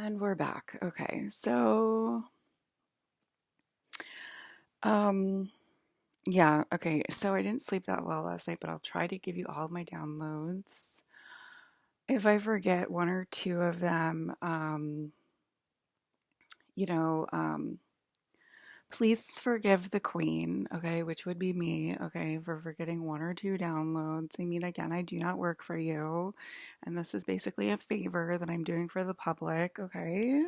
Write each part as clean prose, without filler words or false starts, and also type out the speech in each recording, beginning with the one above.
And we're back. Okay, so um yeah, okay. So I didn't sleep that well last night, but I'll try to give you all of my downloads. If I forget one or two of them, you know, please forgive the queen, okay, which would be me, okay, for forgetting one or two downloads. I mean, again, I do not work for you, and this is basically a favor that I'm doing for the public, okay?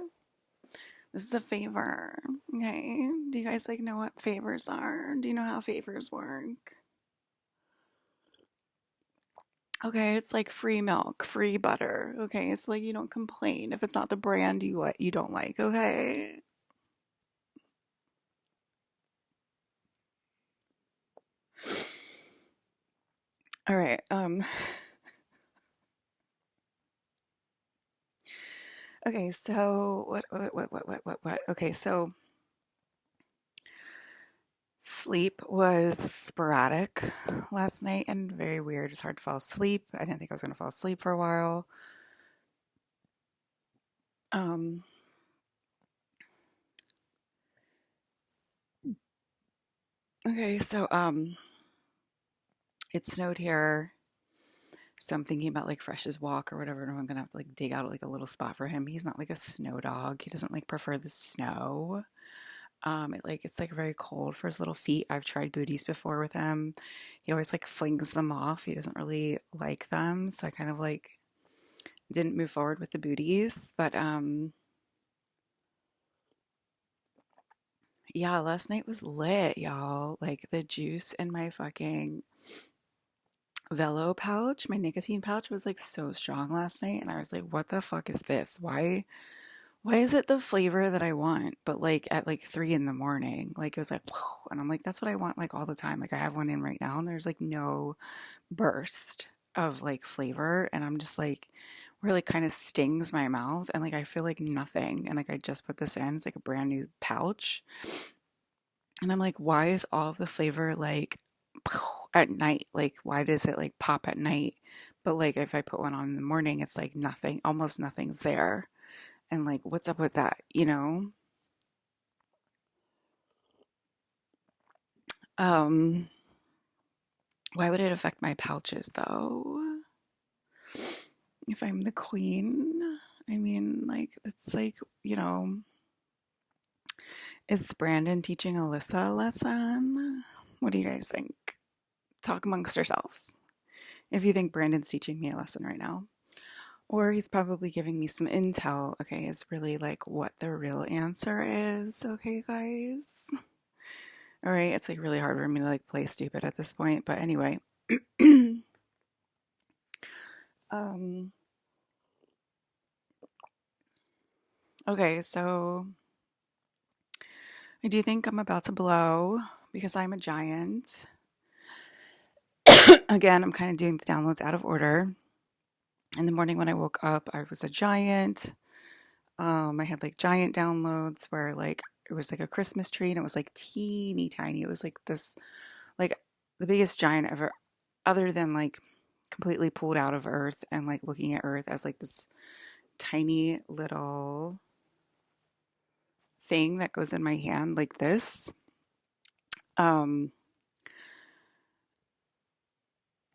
This is a favor. Okay. Do you guys like know what favors are? Do you know how favors work? Okay, it's like free milk, free butter. Okay, it's like you don't complain if it's not the brand you don't like. Okay. All right. Okay. So what? Okay. So sleep was sporadic last night and very weird. It's hard to fall asleep. I didn't think I was gonna fall asleep for a while. Um. Okay. So it snowed here. So I'm thinking about like Fresh's walk or whatever, and I'm gonna have to like dig out like a little spot for him. He's not like a snow dog. He doesn't like prefer the snow. It's like very cold for his little feet. I've tried booties before with him. He always like flings them off. He doesn't really like them. So I kind of like didn't move forward with the booties. But yeah, last night was lit, y'all. Like the juice in my fucking Velo pouch, my nicotine pouch was like so strong last night, and I was like, what the fuck is this? Why is it the flavor that I want, but like at like 3 in the morning? Like it was like, whoa, and I'm like, that's what I want like all the time. Like I have one in right now, and there's like no burst of like flavor, and I'm just like, where it like kind of stings my mouth, and like I feel like nothing, and like I just put this in. It's like a brand new pouch, and I'm like, why is all of the flavor like at night? Like why does it like pop at night? But like if I put one on in the morning, it's like nothing, almost nothing's there. And like, what's up with that, you know? Um, why would it affect my pouches though? If I'm the queen? I mean, like, it's like, is Brandon teaching Alyssa a lesson? What do you guys think? Talk amongst yourselves. If you think Brandon's teaching me a lesson right now, or he's probably giving me some intel, okay, is really like what the real answer is, okay, guys? All right, it's like really hard for me to like play stupid at this point, but anyway. um, okay, so I do think I'm about to blow because I'm a giant. Again, I'm kind of doing the downloads out of order. In the morning when I woke up, I was a giant. I had like giant downloads where like it was like a Christmas tree and it was like teeny tiny. It was like this, like the biggest giant ever, other than like completely pulled out of Earth and like looking at Earth as like this tiny little thing that goes in my hand like this. Um,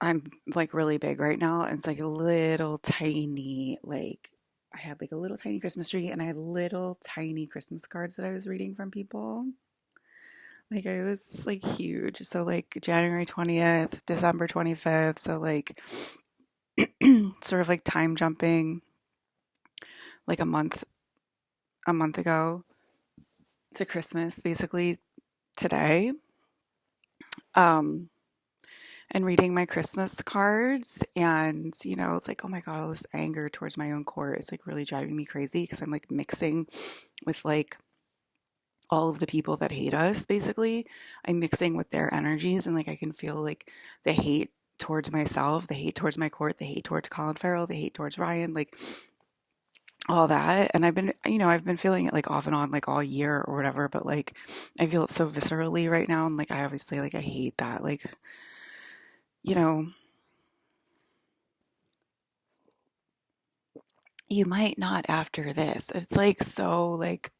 I'm like really big right now. And it's like a little tiny, like I had like a little tiny Christmas tree and I had little tiny Christmas cards that I was reading from people. Like I was like huge. So like January 20th, December 25th. So like sort of like time jumping like a month ago to Christmas basically today. Um and reading my Christmas cards and it's like, oh my God, all this anger towards my own court is like really driving me crazy because I'm like mixing with like all of the people that hate us basically. I'm mixing with their energies and like I can feel like the hate towards myself, the hate towards my court, the hate towards Colin Farrell, the hate towards Ryan, like all that. And I've been feeling it like off and on like all year or whatever, but like I feel it so viscerally right now and like I obviously like I hate that. Like, you know, You might not after this. It's like so like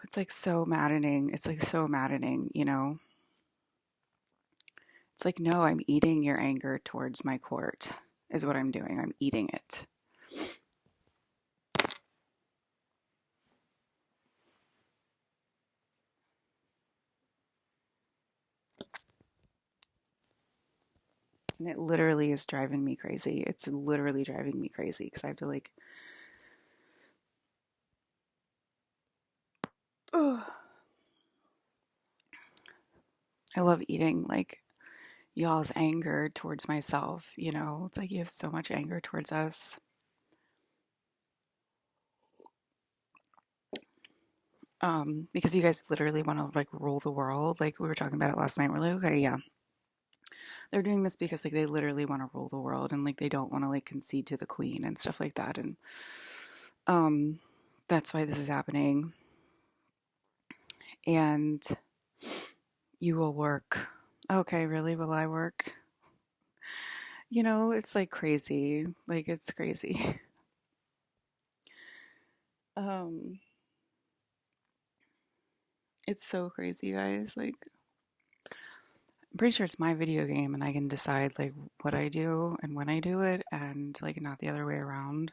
it's like so maddening. It's like so maddening, you know? It's like, no, I'm eating your anger towards my court, is what I'm doing. I'm eating it. And it literally is driving me crazy. It's literally driving me crazy because I have to like, oh, I love eating like y'all's anger towards myself, you know? It's like you have so much anger towards us. Because you guys literally want to like rule the world. Like we were talking about it last night. We're like, okay, yeah. They're doing this because like they literally want to rule the world and like they don't want to like concede to the queen and stuff like that. And um that's why this is happening. And you will work. Okay, really? Will I work? You know, it's like crazy. Like it's crazy. Um it's so crazy, guys. Like I'm pretty sure it's my video game and I can decide like what I do and when I do it and like not the other way around.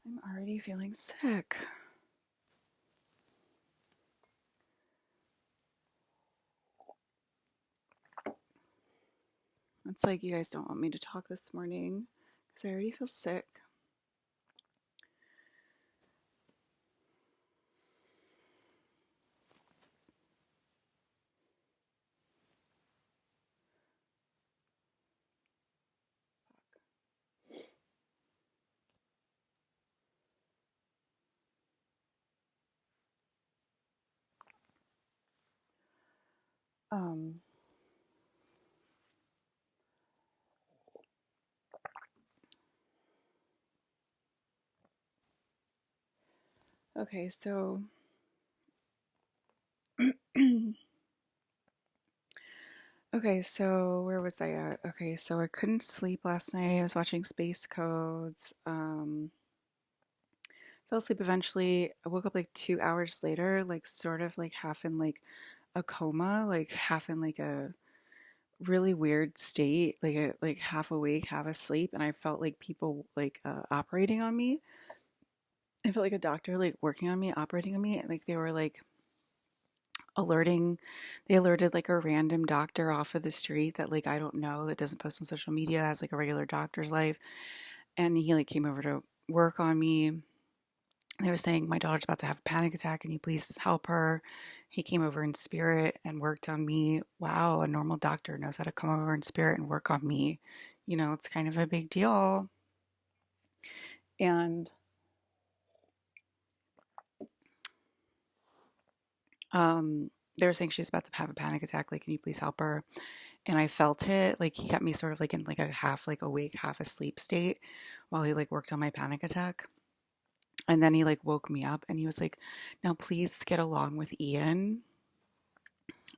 I'm already feeling sick. It's like you guys don't want me to talk this morning because I already feel sick. Um, okay, so okay, so where was I at? Okay, so I couldn't sleep last night. I was watching Space Codes. Fell asleep eventually. I woke up like 2 hours later, like sort of like half in like a coma, like half in like a really weird state, like half awake, half asleep, and I felt like people like operating on me. I felt like a doctor like working on me, operating on me, and like they were like alerting they alerted like a random doctor off of the street that like I don't know, that doesn't post on social media, has like a regular doctor's life, and he like came over to work on me. They were saying my daughter's about to have a panic attack, can you please help her? He came over in spirit and worked on me. Wow, a normal doctor knows how to come over in spirit and work on me. You know, it's kind of a big deal. And they were saying she's about to have a panic attack, like, can you please help her? And I felt it. Like, he kept me sort of like in like a half like awake, half asleep state while he like worked on my panic attack. And then he like woke me up and he was like, now please get along with Ian.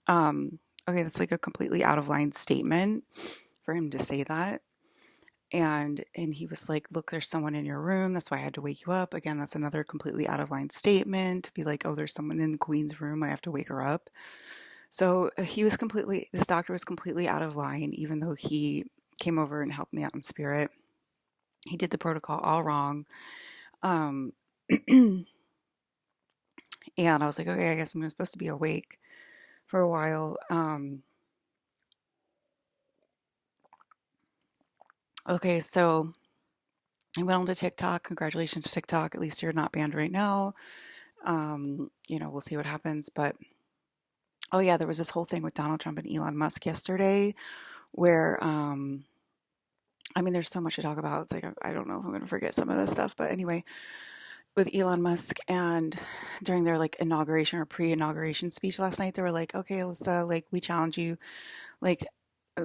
Okay, that's like a completely out of line statement for him to say that. And he was like, look, there's someone in your room, that's why I had to wake you up. Again, that's another completely out of line statement to be like, oh, there's someone in the queen's room, I have to wake her up. So this doctor was completely out of line, even though he came over and helped me out in spirit. He did the protocol all wrong. um and I was like, okay, I guess I'm supposed to be awake for a while. Okay, so I went on to TikTok. Congratulations, TikTok. At least you're not banned right now. We'll see what happens. But oh yeah, there was this whole thing with Donald Trump and Elon Musk yesterday where I mean, there's so much to talk about. It's like I don't know if I'm going to forget some of this stuff, but anyway, with Elon Musk, and during their like inauguration or pre-inauguration speech last night, they were like, "Okay, Alyssa, like we challenge you." Like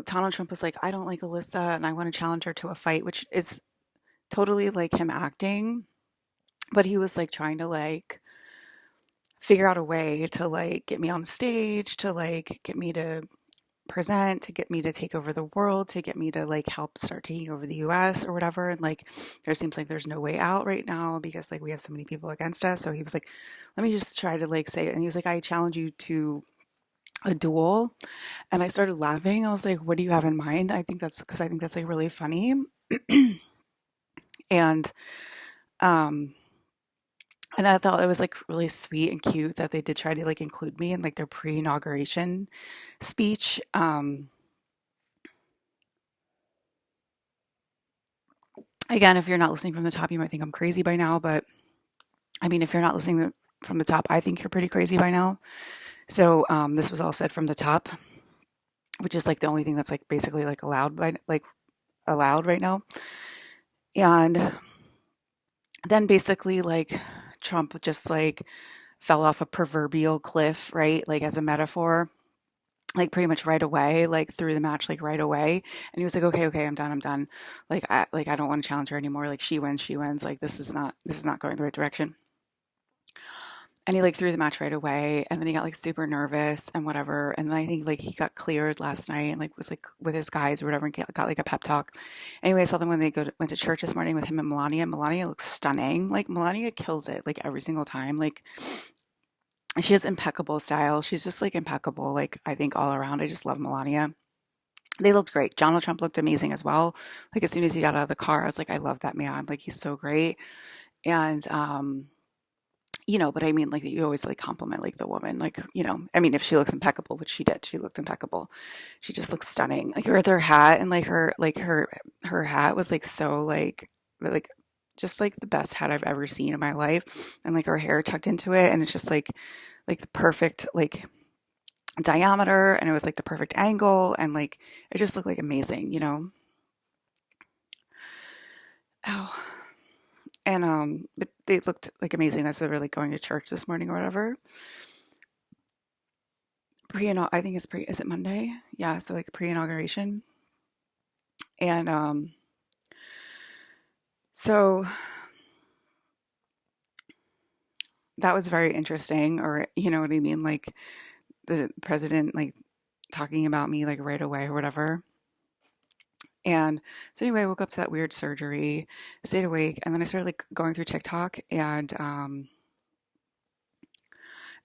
Donald Trump was like, "I don't like Alyssa, and I want to challenge her to a fight," which is totally like him acting. But he was like trying to like figure out a way to like get me on stage, to like get me to present, to get me to take over the world, to get me to like help start taking over the US or whatever. And like there seems like there's no way out right now because like we have so many people against us. So he was like, let me just try to like say it. And he was like, I challenge you to a duel. And I started laughing. I was like, what do you have in mind? I think that's because I think that's like really funny. And um and I thought it was like really sweet and cute that they did try to like include me in like their pre-inauguration speech. Again, if you're not listening from the top, you might think I'm crazy by now, but I mean, if you're not listening from the top, I think you're pretty crazy by now. So this was all said from the top, which is like the only thing that's like basically like allowed right now. And then basically like Trump just like fell off a proverbial cliff, right? Like as a metaphor, like pretty much right away, like through the match, like right away. And he was like, okay, I'm done. I don't want to challenge her anymore. Like she wins. Like this is not going the right direction. And he like threw the match right away, and then he got like super nervous and whatever. And then I think like he got cleared last night and like was like with his guides or whatever and got like a pep talk. Anyway, I saw them when they went to church this morning with him and Melania. Melania looks stunning. Like Melania kills it like every single time. Like she has impeccable style. She's just like impeccable. Like I think all around, I just love Melania. They looked great. Donald Trump looked amazing as well. Like as soon as he got out of the car, I was like, I love that man. Like he's so great. And but I mean, like you always like compliment like the woman, like I mean, if she looks impeccable, which she did, she looked impeccable. She just looks stunning. Like her hat and like her hat was like so like just like the best hat I've ever seen in my life, and like her hair tucked into it, and it's just like the perfect like diameter, and it was like the perfect angle, and like it just looked like amazing. Oh, and but they looked like amazing as they were like going to church this morning or whatever. I think it's is it Monday? Yeah, so like pre-inauguration. And so that was very interesting, or you know what I mean, like the president like talking about me like right away or whatever. And so anyway, I woke up to that weird surgery, stayed awake, and then I started like going through TikTok, and it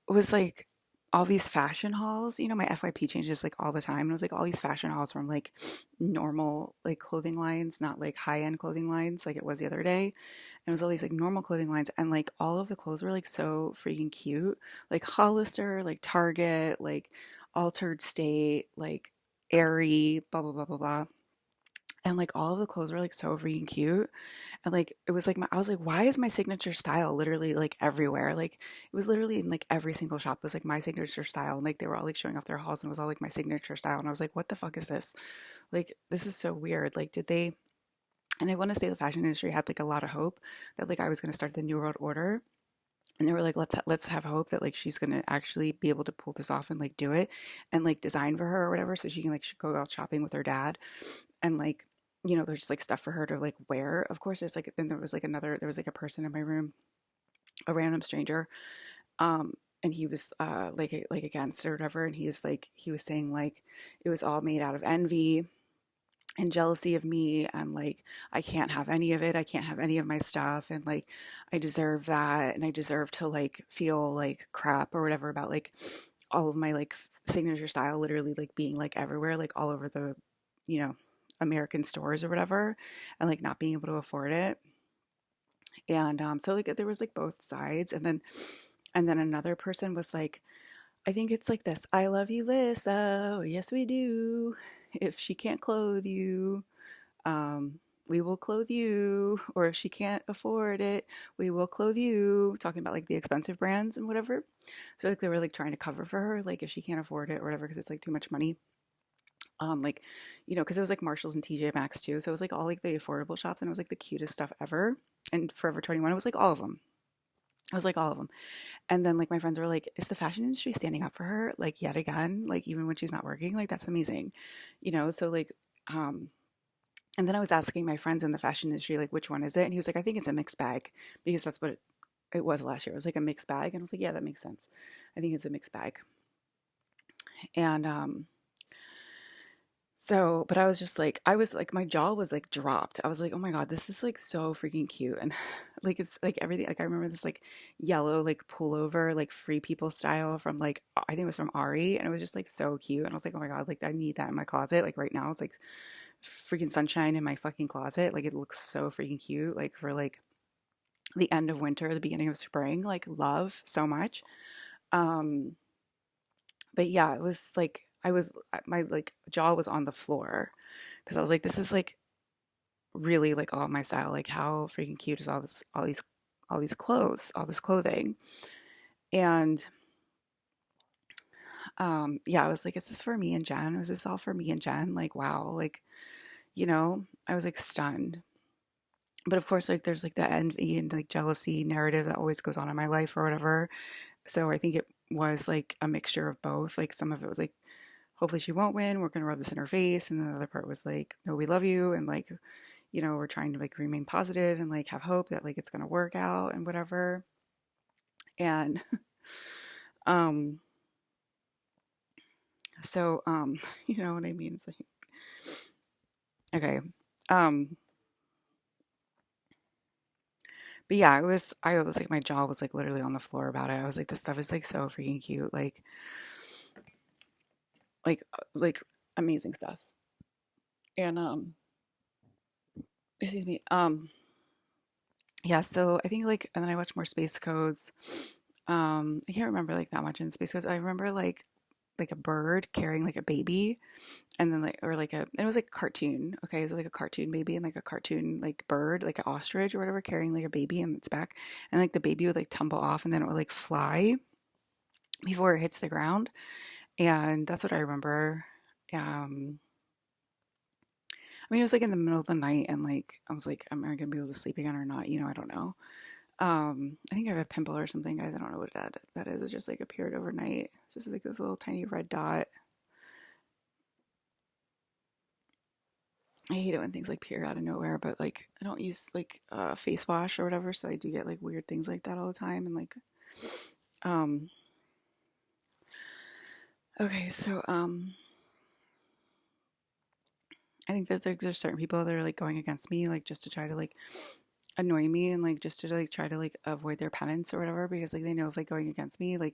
was like all these fashion hauls. My FYP changes like all the time. It was like all these fashion hauls from like normal like clothing lines, not like high end clothing lines like it was the other day. And it was all these like normal clothing lines, and like all of the clothes were like so freaking cute, like Hollister, like Target, like Altered State, like Aerie, blah blah blah blah blah. And like all of the clothes were like so freaking cute. And like it was like I was like, why is my signature style literally like everywhere? Like it was literally in like every single shop was like my signature style. And like they were all like showing off their hauls, and it was all like my signature style. And I was like, what the fuck is this? Like this is so weird. Like did they and I want to say the fashion industry had like a lot of hope that like I was going to start the New World Order. And they were like, let's have hope that like she's gonna actually be able to pull this off and like do it, and like design for her or whatever, so she can like go out shopping with her dad, and like there's like stuff for her to like wear. Of course, there was like there was like a person in my room, a random stranger, and he was like against it or whatever, and he was saying like it was all made out of envy and jealousy of me, and like I can't have any of it. I can't have any of my stuff, and like I deserve that, and I deserve to like feel like crap or whatever about like all of my like signature style literally like being like everywhere, like all over the you know American stores or whatever, and like not being able to afford it. And so like there was like both sides, and then another person was like, I think it's like this: I love you, Lisa. Oh, yes, we do. If she can't clothe you, we will clothe you. Or if she can't afford it, we will clothe you. Talking about like the expensive brands and whatever. So like they were like trying to cover for her, like if she can't afford it or whatever, because it's like too much money. Like, because it was like Marshalls and TJ Maxx too. So it was like all like the affordable shops, and it was like the cutest stuff ever. And Forever 21, it was like all of them. I was like all of them. And then like my friends were like, is the fashion industry standing up for her? Like yet again, like even when she's not working, like that's amazing. So like, and then I was asking my friends in the fashion industry, like, which one is it? And he was like, I think it's a mixed bag, because that's what it was last year. It was like a mixed bag. And I was like, yeah, that makes sense. I think it's a mixed bag. And, so, but I was just like, my jaw was like dropped. I was like, oh my God, this is like so freaking cute. And like, it's like everything. Like, I remember this like yellow, like pullover, like free people style from like, I think it was from Ari. And it was just like so cute. And I was like, oh my God, like I need that in my closet. Like right now, it's like freaking sunshine in my fucking closet. Like, it looks so freaking cute. Like, for like the end of winter, the beginning of spring, like, love so much. Um, but yeah, it was like, my like jaw was on the floor, because I was like, this is like really like all my style. Like, how freaking cute is all these clothes, all this clothing. And yeah, I was like, is this for me and Jen? Was this all for me and Jen? Like, wow, like, I was like stunned. But of course, like there's like the envy and like jealousy narrative that always goes on in my life or whatever. So I think it was like a mixture of both. Like some of it was like, hopefully she won't win, we're gonna rub this in her face. And then the other part was like, no, we love you, and like, we're trying to like remain positive and like have hope that like it's gonna work out and whatever. And um so you know what I mean? It's like, okay. Um but yeah, I was like, my jaw was like literally on the floor about it. I was like, this stuff is like so freaking cute. Like amazing stuff. And excuse me. Yeah, so I think like, and then I watched more Space Codes. I can't remember like that much in Space Codes. I remember like a bird carrying like a baby, and then like, or like a, it was like a cartoon. Okay, it was like a cartoon baby and like a cartoon like bird, like an ostrich or whatever, carrying like a baby in its back, and like the baby would like tumble off, and then it would like fly before it hits the ground, and that's what I remember. Um, I mean, it was like in the middle of the night, and like I was like, am I gonna be able to sleep again or not? I don't know. I think I have a pimple or something, guys. I don't know what that is. It's just like appeared overnight. It's just like this little tiny red dot. I hate it when things like appear out of nowhere, but like I don't use like face wash or whatever, so I do get like weird things like that all the time. And like, um, okay, so I think there's certain people that are like going against me, like just to try to like annoy me and like just to like try to like avoid their penance or whatever, because like they know if like going against me, like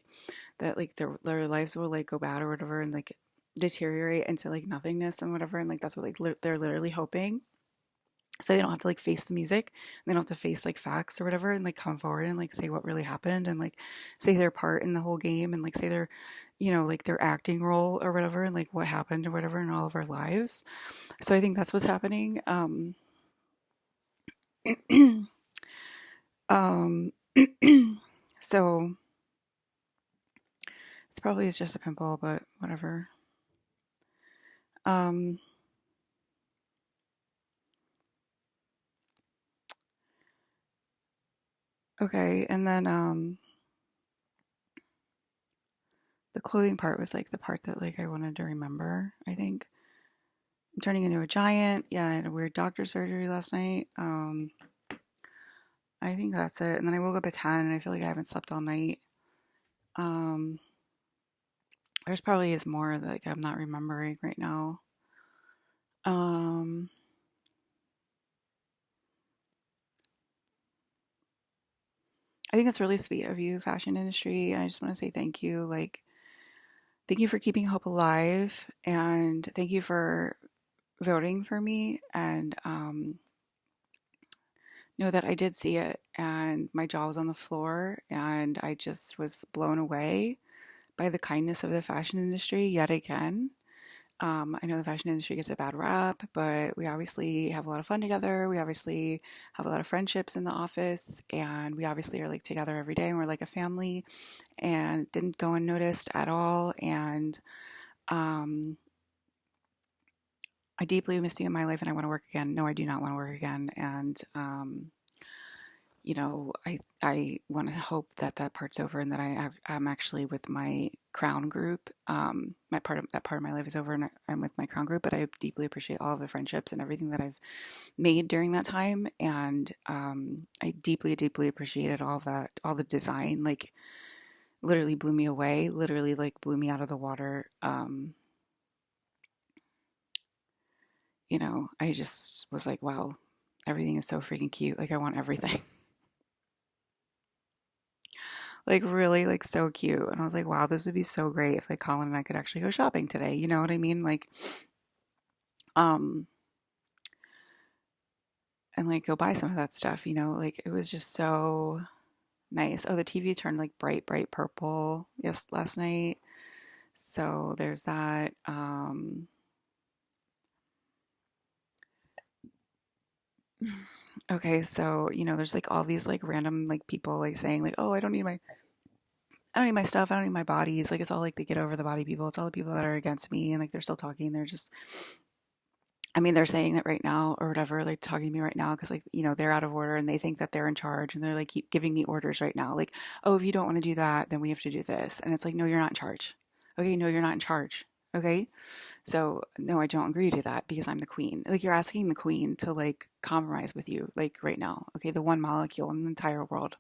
that like their lives will like go bad or whatever, and like deteriorate into like nothingness and whatever, and like that's what like they're literally hoping, so they don't have to like face the music, they don't have to face like facts or whatever, and like come forward and like say what really happened, and like say their part in the whole game, and like say their, like their acting role or whatever, and like what happened or whatever in all of our lives. So I think that's what's happening. um so it's probably it's just a pimple, but whatever. um okay, and then the clothing part was like the part that like I wanted to remember, I think. I'm turning into a giant. Yeah, I had a weird doctor surgery last night. I think that's it. And then I woke up at 10 and I feel like I haven't slept all night. Um, there's probably is more that like I'm not remembering right now. Um, I think it's really sweet of you, fashion industry, and I just want to say thank you. Like, thank you for keeping hope alive, and thank you for voting for me. And know that I did see it, and my jaw was on the floor, and I just was blown away by the kindness of the fashion industry yet again. I know the fashion industry gets a bad rap, but we obviously have a lot of fun together. We obviously have a lot of friendships in the office, and we obviously are like together every day, and we're like a family, and it didn't go unnoticed at all. And um, I deeply miss you in my life, and I want to work again. No, I do not want to work again. And I want to hope that that part's over, and that I'm actually with my crown group. My part of that part of my life is over, and I'm with my crown group. But I deeply appreciate all of the friendships and everything that I've made during that time, and I deeply, deeply appreciated all of that, all the design. Like literally blew me away. Literally like blew me out of the water. I just was like, wow, everything is so freaking cute. Like I want everything. Like really like so cute, and I was like, wow, this would be so great if like Colin and I could actually go shopping today, you know what I mean, like um and like go buy some of that stuff, like it was just so nice. Oh, the TV turned like bright purple yes last night, so there's that. Okay, so there's like all these like random like people like saying like, oh, I don't need my stuff, I don't need my bodies, like it's all like the get over the body people, it's all the people that are against me, and like they're still talking, they're just, I mean, they're saying that right now or whatever, like talking to me right now because, like, they're out of order and they think that they're in charge, and they're like keep giving me orders right now. Like, oh, if you don't want to do that, then we have to do this. And it's like, no, you're not in charge. Okay, no, you're not in charge. Okay, so no, I don't agree to that because I'm the queen. Like, you're asking the queen to like compromise with you, like right now. Okay, the one molecule in the entire world.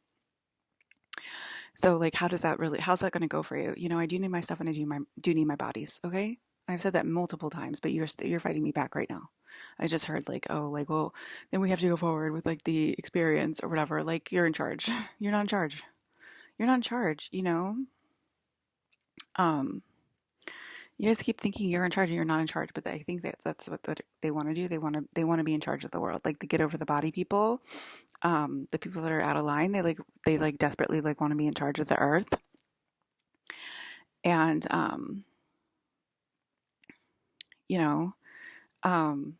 So like, how's that going to go for you? I do need my stuff, and I do need my bodies. Okay. And I've said that multiple times, but you're fighting me back right now. I just heard like, oh, like, well, then we have to go forward with like the experience or whatever. Like, you're in charge. You're not in charge. You're not in charge. Um, You guys keep thinking you're in charge and you're not in charge, but I think that that's what they want to do. They want to be in charge of the world, like the get over the body people, the people that are out of line. They desperately like want to be in charge of the earth, and you know, um,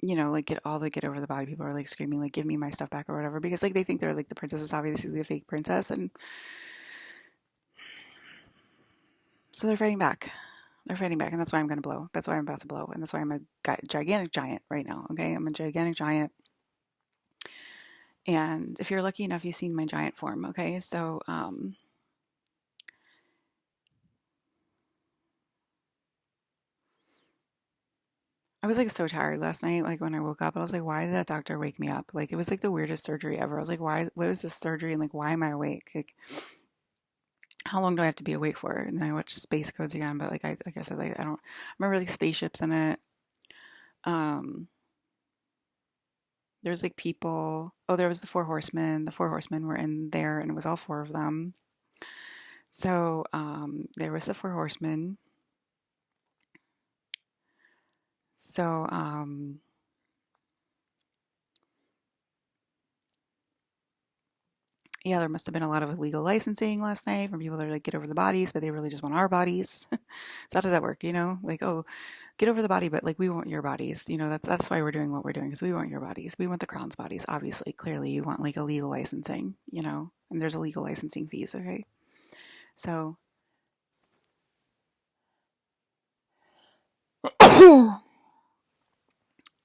like get over the body people are like screaming like give me my stuff back or whatever because like they think they're like the princess is obviously the fake princess, and so they're fighting back. They're fighting back, and that's why I'm going to blow. That's why I'm about to blow, and that's why I'm a gigantic giant right now. Okay, I'm a gigantic giant, and if you're lucky enough, you've seen my giant form. Okay, so I was like so tired last night. Like when I woke up, I was like, why did that doctor wake me up? Like it was like the weirdest surgery ever. I was like, why? What is this surgery? And like, why am I awake? Like, how long do I have to be awake for? And then I watched Space Codes again, but like I said, like I don't remember like spaceships in it. Um, there's like people. Oh, there was the Four Horsemen. The Four Horsemen were in there, and it was all four of them. So there was the Four Horsemen. So yeah, there must have been a lot of illegal licensing last night from people that are like get over the bodies, but they really just want our bodies. So how does that work? Like, oh, get over the body, but like we want your bodies. That's why we're doing what we're doing because we want your bodies. We want the crown's bodies. Obviously, clearly, you want like illegal licensing. And there's illegal licensing fees. Okay, so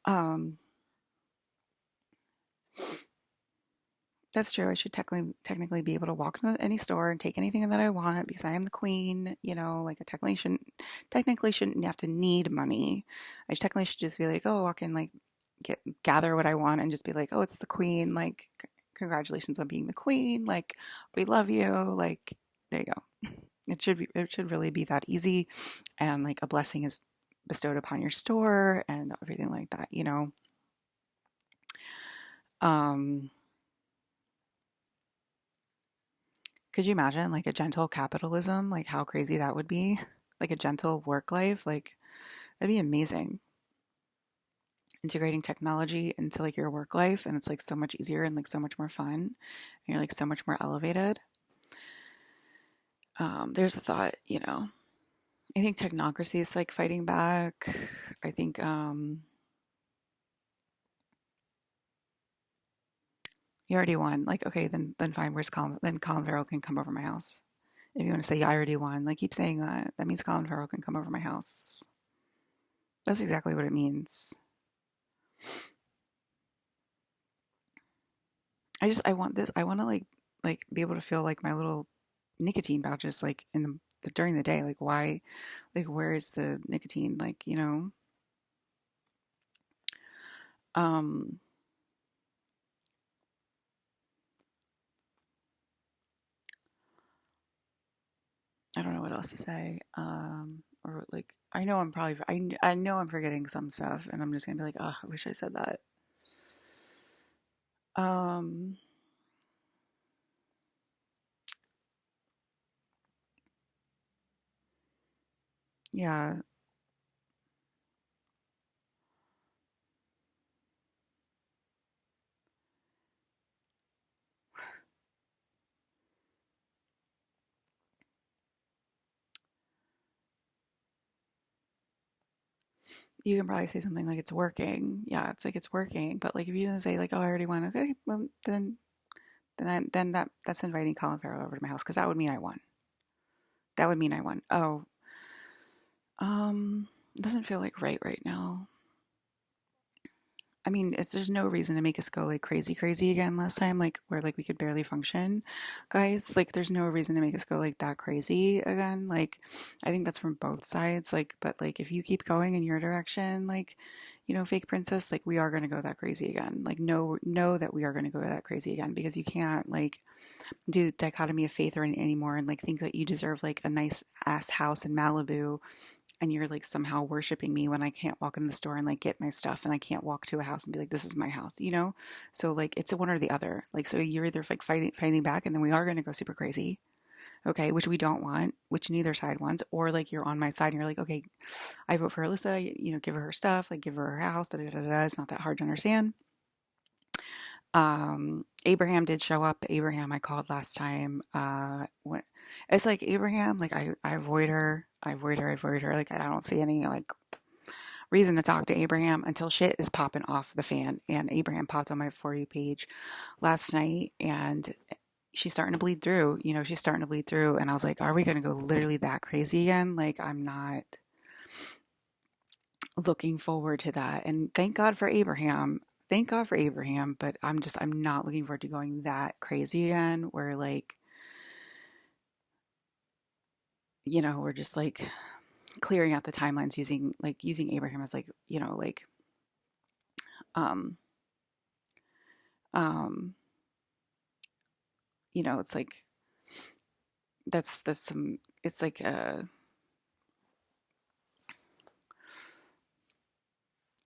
um, that's true. I should technically be able to walk into any store and take anything that I want because I am the queen. Like I technically shouldn't have to need money. I technically should just be like, oh, walk in, like gather what I want and just be like, oh, it's the queen. Like, congratulations on being the queen. Like, we love you. Like, there you go. It should really be that easy, and like a blessing is bestowed upon your store and everything like that. Um, Could you imagine like a gentle capitalism? Like how crazy that would be? Like a gentle work life? Like that'd be amazing. Integrating technology into like your work life and it's like so much easier and like so much more fun. And you're like so much more elevated. There's a thought. I think technocracy is like fighting back. I think you already won. Like, okay, then fine, where's Colin? Then Colin Farrell can come over my house. If you want to say, yeah, I already won, like keep saying that. That means Colin Farrell can come over my house. That's exactly what it means. I want this. I want to like be able to feel like my little nicotine pouches like in during the day. Like why? Like where is the nicotine? Um, I don't know what else to say. Or like I know I'm forgetting some stuff, and I'm just gonna be like, oh, I wish I said that. Um, yeah, you can probably say something like it's working. Yeah, it's like it's working. But like if you didn't say like, oh, I already won. Okay, well then that's inviting Colin Farrell over to my house because that would mean I won. That would mean I won. Oh, it doesn't feel like right now. I mean, there's no reason to make us go like crazy, crazy again last time, like where like we could barely function, guys. Like, there's no reason to make us go like that crazy again. Like, I think that's from both sides. Like, but like if you keep going in your direction, like, fake princess, like we are gonna go that crazy again. Like, know that we are gonna go that crazy again because you can't like do the dichotomy of faith or anymore and like think that you deserve like a nice ass house in Malibu and you're like somehow worshiping me when I can't walk in the store and like get my stuff and I can't walk to a house and be like, this is my house? So like it's a one or the other. Like, so you're either like fighting back and then we are going to go super crazy. okay, which we don't want, which neither side wants, or like you're on my side and you're like, okay, I vote for Alyssa, give her her stuff, like give her her house, da da da da. It's not that hard to understand. Abraham did show up. Abraham, I called last time. When it's like Abraham, like I avoid her, I avoid her, I avoid her. Like I don't see any like reason to talk to Abraham until shit is popping off the fan. And Abraham popped on my For You page last night, and she's starting to bleed through. She's starting to bleed through, and I was like, are we going to go literally that crazy again? Like I'm not looking forward to that. And thank God for Abraham. Thank God for Abraham, but I'm not looking forward to going that crazy again where like, we're just like clearing out the timelines using Abraham as like, um um it's like that's some it's like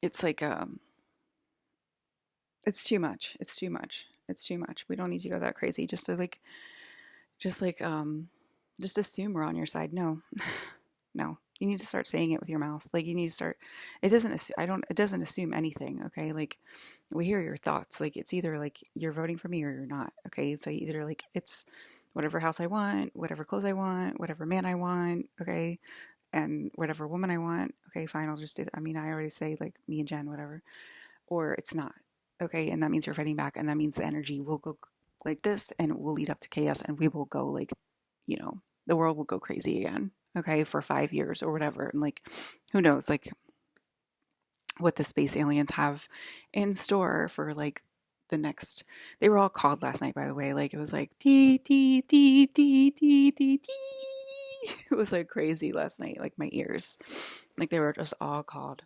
it's like it's too much. It's too much. It's too much. We don't need to go that crazy just to like just like just assume we're on your side. No. No. You need to start saying it with your mouth. Like you need to start it doesn't assume anything, okay? Like we hear your thoughts. Like it's either like you're voting for me or you're not, okay? It's like either like it's whatever house I want, whatever clothes I want, whatever man I want, okay? And whatever woman I want, okay, fine, I'll just do that. I mean, I already say like me and Jen, whatever. Or it's not. Okay, and that means you're fighting back, and that means the energy will go like this, and it will lead up to chaos, and we will go like, the world will go crazy again. Okay, for 5 years or whatever, and like, who knows, like, what the space aliens have in store for like the next. They were all called last night, by the way. Like it was like tee tee tee tee tee tee tee. It was like crazy last night. Like my ears, like they were just all called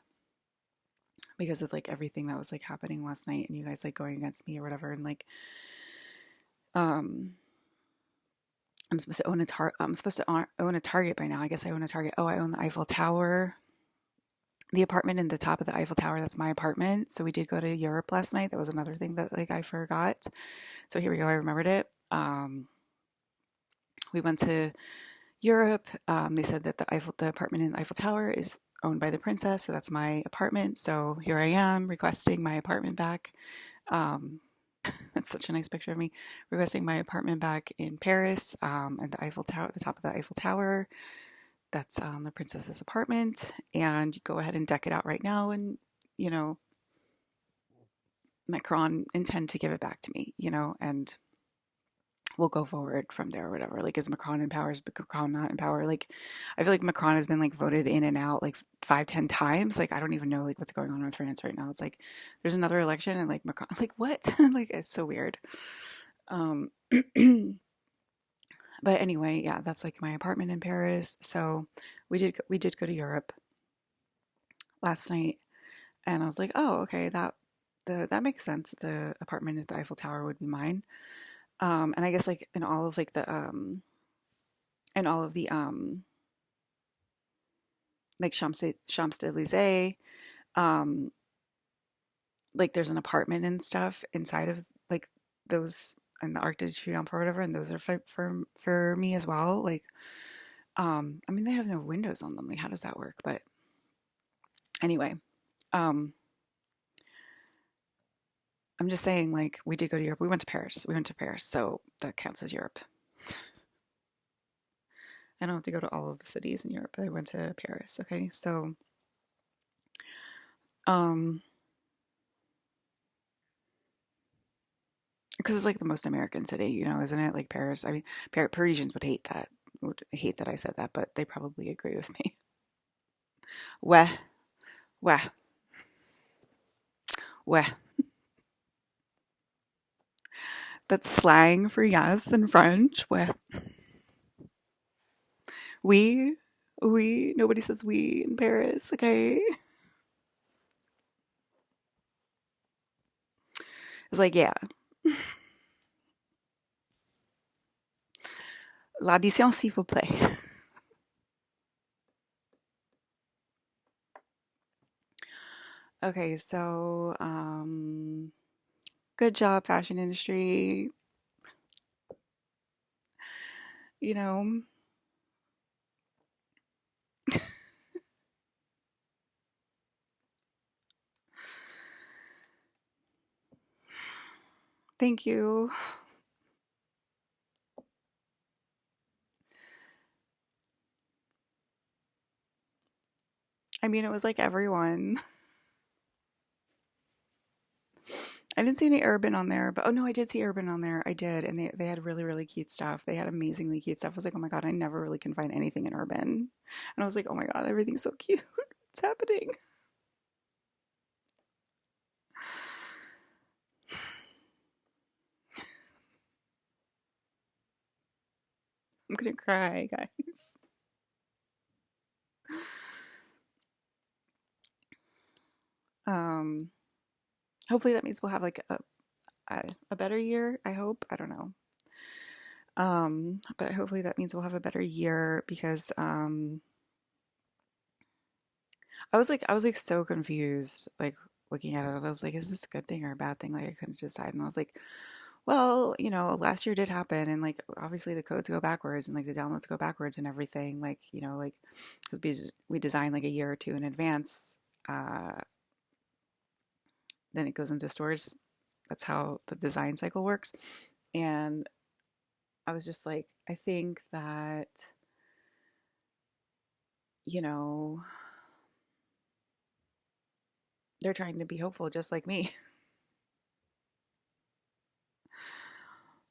because of like everything that was like happening last night and you guys like going against me or whatever. And like um I'm supposed to own a Target by now. I guess I own a Target. Oh, I own the Eiffel Tower. The apartment in the top of the Eiffel Tower, that's my apartment. So we did go to Europe last night. That was another thing that like I forgot. So here we go. I remembered it. We went to Europe. They said that the apartment in the Eiffel Tower is owned by the princess, so that's my apartment. So here I am requesting my apartment back. That's such a nice picture of me requesting my apartment back in Paris, at the Eiffel Tower, the top of the Eiffel Tower. That's the princess's apartment, and you go ahead and deck it out right now, and you know Macron intend to give it back to me, and we'll go forward from there or whatever. Like, is Macron in power? Is Macron not in power? Like, I feel like Macron has been like voted in and out like 5, 10 times. Like, I don't even know like what's going on in France right now. It's like there's another election and like Macron, like what? Like, it's so weird. Um, but anyway, yeah, that's like my apartment in Paris. So we did go to Europe last night, and I was like, oh, okay, that makes sense. The apartment at the Eiffel Tower would be mine. And I guess like in all of like the and all of the like Champs Elysees, um, like there's an apartment and stuff inside of like those and the Arc de Triomphe or whatever, and those are for me as well. Like, I mean they have no windows on them. Like, how does that work? But anyway, um, I'm just saying like we did go to Europe. We went to Paris. We went to Paris, so that counts as Europe. I don't have to go to all of the cities in Europe. I went to Paris. Okay, so um because it's like the most American city, isn't it? Like Paris. I mean, Parisians would hate that. Would hate that I said that, but they probably agree with me. Ouais, ouais, ouais. That's slang for yes in French. Ouais. We, we. Nobody says we in Paris. Okay. It's like yeah. L'addition, s'il vous plaît. Okay, so good job, fashion industry. you know, thank you. I mean, it was like everyone. I didn't see any urban on there, but oh no, I did see urban on there. I did, and they had really really cute stuff. They had amazingly cute stuff. I was like, oh my god, I never really can find anything in urban, and I was like, oh my god, everything's so cute. What's happening? I'm gonna cry, guys. Um, hopefully that means we'll have like a better year. I hope. I don't know. But hopefully that means we'll have a better year because I was like so confused, like looking at it. I was like, is this a good thing or a bad thing? Like I couldn't decide. And I was like, well, last year did happen, and like obviously the codes go backwards and like the downloads go backwards and everything. Like, like because we design like a year or two in advance, uh, then it goes into storage. That's how the design cycle works. And I was just like, I think that, you know, they're trying to be hopeful just like me.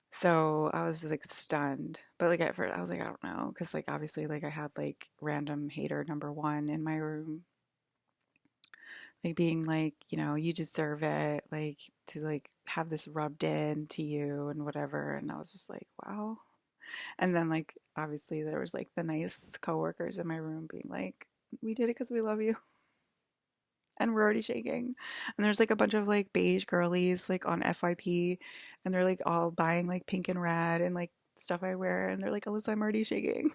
So I was just like stunned. But like at first I was like, I don't know. Cause like obviously like I had like random hater number one in my room, like being like, you deserve it, like to like have this rubbed in to you and whatever. And I was just like, wow. And then like obviously there was like the nice coworkers in my room being like, we did it because we love you. And we're already shaking. And there's like a bunch of like beige girlies like on FYP, and they're like all buying like pink and red and like stuff I wear, and they're like, Alyssa, I'm already shaking.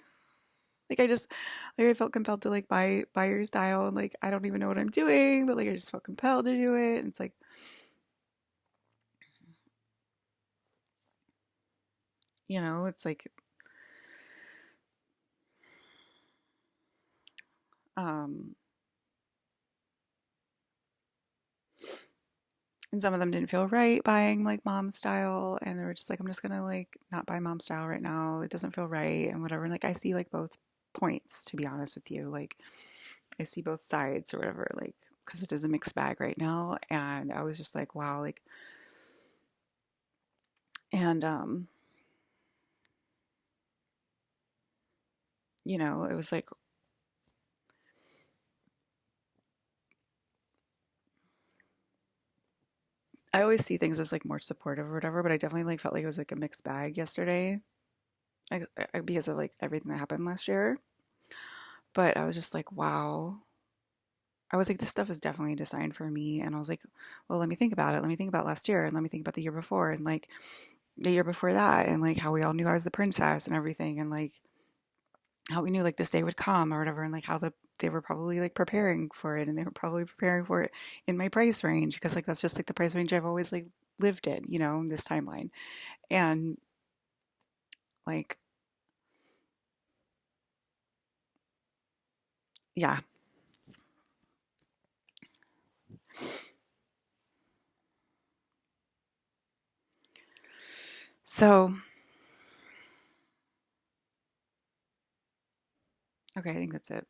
Like I just like I felt compelled to like buy your style, and like I don't even know what I'm doing, but like I just felt compelled to do it. And it's like, it's like um and some of them didn't feel right buying like mom style, and they were just like, I'm just gonna like not buy mom style right now. It doesn't feel right and whatever. And like I see like both points, to be honest with you. Like I see both sides or whatever, like because it is a mixed bag right now. And I was just like, wow, like and it was like I always see things as like more supportive or whatever, but I definitely like felt like it was like a mixed bag yesterday. Because of like everything that happened last year. But I was just like, wow. I was like, this stuff is definitely designed for me. And I was like, well, let me think about it. Let me think about last year, and let me think about the year before, and like the year before that, and like how we all knew I was the princess and everything, and like how we knew like this day would come or whatever, and like how they were probably like preparing for it, and they were probably preparing for it in my price range, because like that's just like the price range I've always like lived in, this timeline. And like, yeah. So, okay, I think that's it.